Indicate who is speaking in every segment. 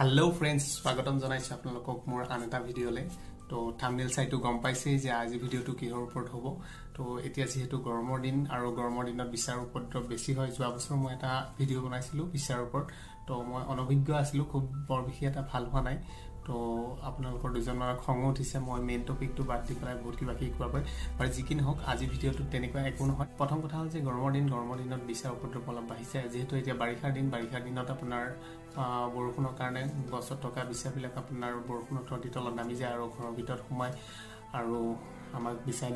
Speaker 1: hello friends स्वागतम जनाइছো আপোনালোকক মোৰ আন এটা ভিডিঅলে তো থাম্বনেল চাইটো গম পাইছে যে আজি ভিডিঅটো কিহৰ ওপৰত হ'ব তো এতিয়া যেহেতু গৰমৰ দিন আৰু গৰমৰ দিনত বিচাৰ উপদ্ৰৱ বেছি হয় যোৱা বছৰ মই এটা ভিডিঅ বনাইছিলো বিচাৰ ওপৰত তো মই অনভিজ্ঞ আছিলো খুব বৰ বিশেষ এটা ভাল হোৱা নাই তো আপোনালোকৰ দুজনৰ খং উঠিছে মই মেইন টপিকটো বাদ দি পেলাই বহুত কিবা কিবি কোৱা পাই আৰু যিকি নহওক আজি ভিডিঅটো তেনেকুৱা একো নহয় প্ৰথম কথা হ'ল যে গৰমৰ দিনত বিচাৰ উপদ্ৰৱ অলপ বাঢ়িছে যেহেতু এতিয়া বাৰিষাৰ দিনত আপোনাৰ বৰষুণৰ কাৰণে গছত থকা বিচাবিলাক আপোনাৰ বৰষুণৰ তলত নামি যায় আৰু ঘৰৰ ভিতৰত সোমায় আৰু আমাক বিচাই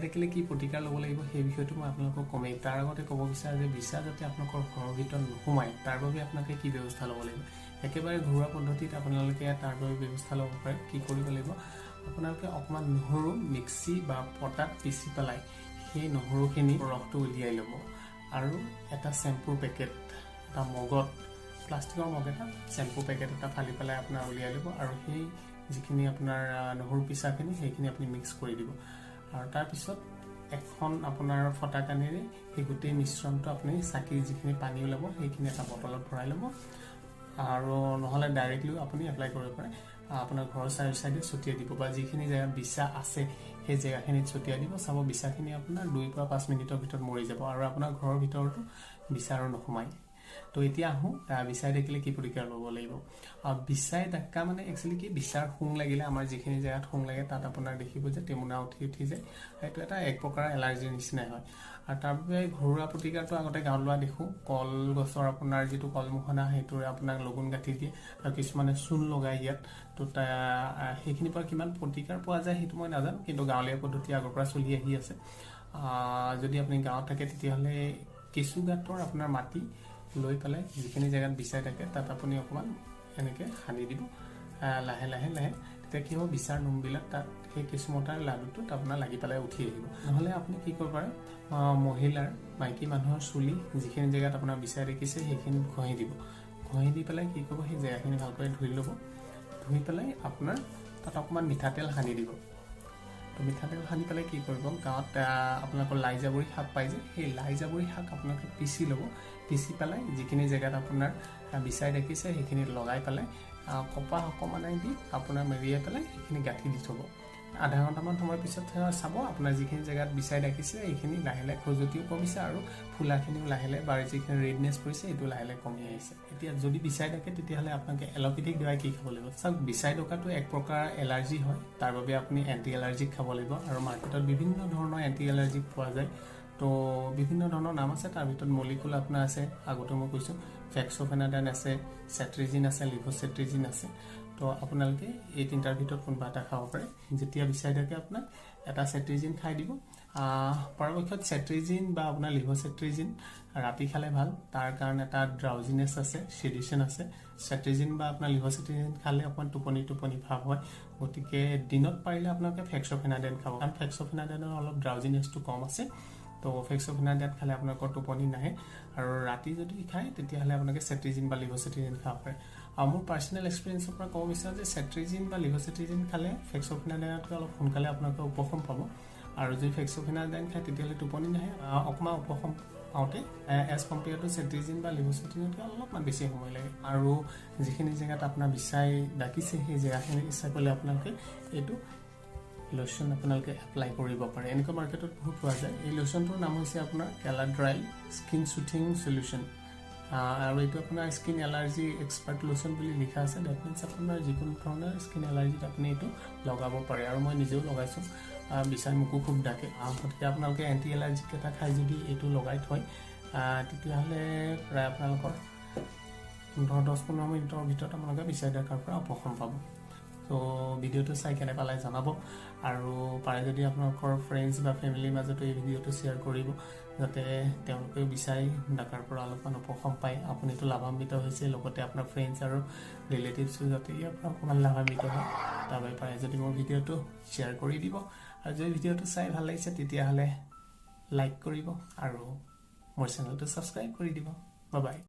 Speaker 1: ডাকিলে কি প্ৰতিকাৰ ল'ব লাগিব সেই বিষয়টো মই আপোনালোকক কমেই তাৰ আগতে ক'ব বিচাৰো যে বিচা যাতে আপোনালোকৰ ঘৰৰ ভিতৰত নোসোমায় তাৰ বাবে আপোনালোকে কি ব্যৱস্থা ল'ব লাগিব একেবাৰে ঘৰুৱা পদ্ধতিত আপোনালোকে তাৰ বাবে ব্যৱস্থা ল'ব পাৰে কি কৰিব লাগিব আপোনালোকে অকমান নহৰু মিক্সি বা পটাত পিচি পেলাই সেই নহৰুখিনি ৰসটো উলিয়াই ল'ব আৰু এটা শ্যাম্পুৰ পেকেট এটা মগত প্লাষ্টিকৰ মগ এটা শ্যাম্পু পেকেট এটা ফালি পেলাই আপোনাৰ উলিয়াই ল'ব আৰু সেই যিখিনি আপোনাৰ নহৰু পিচাখিনি সেইখিনি আপুনি মিক্স কৰি দিব আৰু তাৰ পিছত এখন আপোনাৰ ফটা কানেৰে এই গোটেই মিশ্ৰণটো আপুনি চাকি যিখিনি পানী ওলাব সেইখিনি এটা বটলত ভৰাই ল'ব আৰু নহলে ডাইৰেক্টলি আপুনি এপ্লাই কৰিব পাৰে আপোনাৰ ঘৰৰ চাইডে ছটিয়াই দিব বা যিখিনি জায়গা বিচা আছে সেই জায়গাখিনিত ছটিয়াই দিব চাব বিচাখিনি আপোনাৰ 2 পৰা 5 মিনিটৰ ভিতৰত মৰি যাব আৰু আপোনাৰ ঘৰৰ ভিতৰতো বিচাৰ নোসোমায় তো এতিয়া আহো বিচাই দেখিলে কি প্ৰতিকাৰ ল'ব লাগিব বিচাই ডাক্কা মানে একচুয়ালি কি বিচাৰ খুং লাগিলে আমাৰ যিখিনি জায়গাত খুং লাগে তাত আপোনাৰ দেখিব যে টেমুনা উঠি যায় এইটো এটা এক প্ৰকাৰ এলাৰ্জিৰ নিচিনা হয় আৰু তাৰ বাবে ঘৰুৱা প্ৰতিকাৰটো আগতে গাঁৱত লোৱা দেখো কল গছৰ আপোনাৰ যিটো কলমুখনা হেতুৰে আপোনাক লগুন গাঠি দিয়ে আৰু কিছুমানে চূণ লগাই ইয়াত তো সেইখিনিৰ পৰা কিমান প্ৰতিকাৰ পোৱা যায় সেইটো মই নাজানো কিন্তু গাঁৱলীয়া পদ্ধতি আগৰ পৰা চলি আহি আছে যদি আপুনি গাঁৱত থাকে তেতিয়াহলে কিছু গাঁতৰ আপোনাৰ মাটি লৈ পেলাই যিখিনি জায়গাত বিচাই থাকে তাত আপুনি অকমান এনেকে খানি দিব লাহে লাহে তেতিয়া কি হ'ব বিচাৰ নুমবিলাক তাত সেই কিসমতাৰ লাডুটো আপোনাৰ লাগি পেলাই উঠি আহিব নহলে আপুনি কি কৰিব পাৰে মহিলাৰ মাইকী মানুহৰ চুলি যিখিনি জায়গাত আপোনাৰ বিচাই দেখিছে সেইখিনি ঘঁহি দিব ঘঁহি দি পেলাই কি কৰিব সেই জায়গাখিনি ভালকৈ ধুই ল'ব ধুই পেলাই আপোনাৰ তাত অকমান মিঠাতেল সানি দিব তো মিঠাতেল সানি পেলাই কি কৰিব গাঁৱত আপোনালোকৰ লাইজাবৰি শাক পাই যে সেই লাইজাবৰি শাক আপোনালোকে পিচি ল'ব পিচি পেলাই যিখিনি জায়গাত আপোনাৰ বিচাই দেখিছে সেইখিনি লগাই পেলাই কপাহ অকমান দি আপোনাৰ মেৰিয়াই পেলাই সেইখিনি গাঠি দি থব আধা ঘণ্টামান সময় পিছত চাব আপোনাৰ যিখিনি জায়গাত বিচাই দেখিছে এইখিনি লাহে লাহে খজুতিও কমিছে আৰু ফুলাখিনিও লাহে লাহে বাঢ়ি যিখিনি ৰেডনেছ পৰিছে এইটো লাহে লাহে কমি আহিছে এতিয়া যদি বিচাই দেখে তেতিয়াহলে আপোনালোকে এলোপেথিক দৱাই কি খাব লাগিব চাওক বিচাই ডকাটো এক প্ৰকাৰ এলাৰ্জি হয় তাৰ বাবে আপুনি এন্টি এলাৰ্জিক খাব লাগিব আৰু মাৰ্কেটত বিভিন্ন ধৰণৰ এন্টি এলাৰ্জিক পোৱা যায় তো বিভিন্ন ধৰণৰ নাম আছে তাৰ ভিতৰত মলিকুল আপোনাৰ আছে আগতে মই কৈছো ফেক্সোফেনাডাইন আছে সেট্ৰিজিন আছে লিভোসেট্ৰিজিন আছে তো আপোনালোকে এই তিনটাৰ ভিতৰত কোনবা এটা খাব পাৰে যেতিয়া বিচাই থাকে আপোনাক এটা সেট্ৰিজিন খাই দিব পৰৱৰ্তীত সেট্ৰিজিন বা আপোনাৰ লিভোসেট্ৰিজিন ৰাতি খালে ভাল তাৰ কাৰণ এটা ড্ৰাউজিনেছ আছে সেডিশন আছে সেট্ৰিজিন বা আপোনাৰ লিভোসেট্ৰিজিন খালে অকমান টোপনি ভাব হয় গতিকে দিনত পাৰিলে আপোনালোকে ফেক্সোফেনাডাইন খাব কাৰণ ফেক্সোফেনাডাইনৰ অলপ ড্ৰাউজিনেছটো কম আছে তো ফেক্সোফেনাডাইন খালে আপোনালোকৰ টোপনি নাহে আৰু ৰাতি যদি খায় তেতিয়াহলে আপোনালোকে সেট্ৰিজিন বা লিভোসেট্ৰিজিন খাব পাৰে মোৰ পাৰ্সোনাল এক্সপেৰিয়েন্সৰ পৰা ক'ব বিচাৰো যে সেট্ৰিজিন বা লিভোসেট্ৰিজিন খালে ফেক্সোফেনাডাইনতকৈ অলপ সোনকালে আপোনালোকে উপশম পাব আৰু যদি ফেক্সোফেনাডাইন খায় তেতিয়াহলে টোপনি নাহে অকমান উপশম পাওঁতে এজ কম্পেয়াৰ টু সেট্ৰিজিন বা লিভোসেট্ৰিজিনতকৈ অলপমান বেছি সময় লাগে আৰু যিখিনি জায়গাত আপোনাৰ বিচাই ডাকিছে সেই জায়গাখিনি ইচ্ছা কৰিলে আপোনালোকে এইটো লোশন আপোনালোকে এপ্লাই কৰিব পাৰে এনেকুৱা মাৰ্কেটত বহুত পোৱা যায় এই লোশনটোৰ নাম হৈছে আপোনাৰ কেলাড্ৰাইল স্কিন সুথিং সলিউশন আৰু এইটো আপোনাৰ স্কিন এলাৰ্জি এক্সপাৰ্ট লোশন বুলি লিখা আছে দ্যাট মিন্স আপোনাৰ যিকোনো ধৰণৰ স্কিন এলাৰ্জিত আপুনি এইটো লগাব পাৰে আৰু মই নিজেও লগাইছো বিচাই মুকু খুব ডাকে গতিকে আপোনালোকে এন্টি এলাৰ্জিক এটা খাই যদি এইটো লগাই থয় তেতিয়াহলে প্ৰায় আপোনালোকৰ 10-15 মিনিটৰ ভিতৰত আপোনালোকে বিচাই ডাকাৰ পৰা উপশম পাব তো ভিডিওটো চাই কেনে পালাই জনাব আৰু পাৰে যদি আপোনালোকৰ ফ্ৰেন্ডছ বা ফ্যামিলিৰ মাজতো এই ভিডিওটো শেয়াৰ কৰিব যাতে তেওঁলোকেও বিচাই ডাকাৰ পৰা অলপমান উপশম পায় আপুনিটো লাভান্বিত হৈছে লগতে আপোনাৰ ফ্ৰেন্ডছ আৰু ৰিলেটিভছও যাতে ইয়াৰ পৰা অকমান লাভান্বিত হয় তাৰবাবে পাৰে যদি মোৰ ভিডিওটো শেয়াৰ কৰি দিব আৰু যদি ভিডিওটো চাই ভাল লাগিছে তেতিয়াহলে লাইক কৰিব আৰু মোৰ চেনেলটো সাবস্ক্ৰাইব কৰি দিব বাই বাই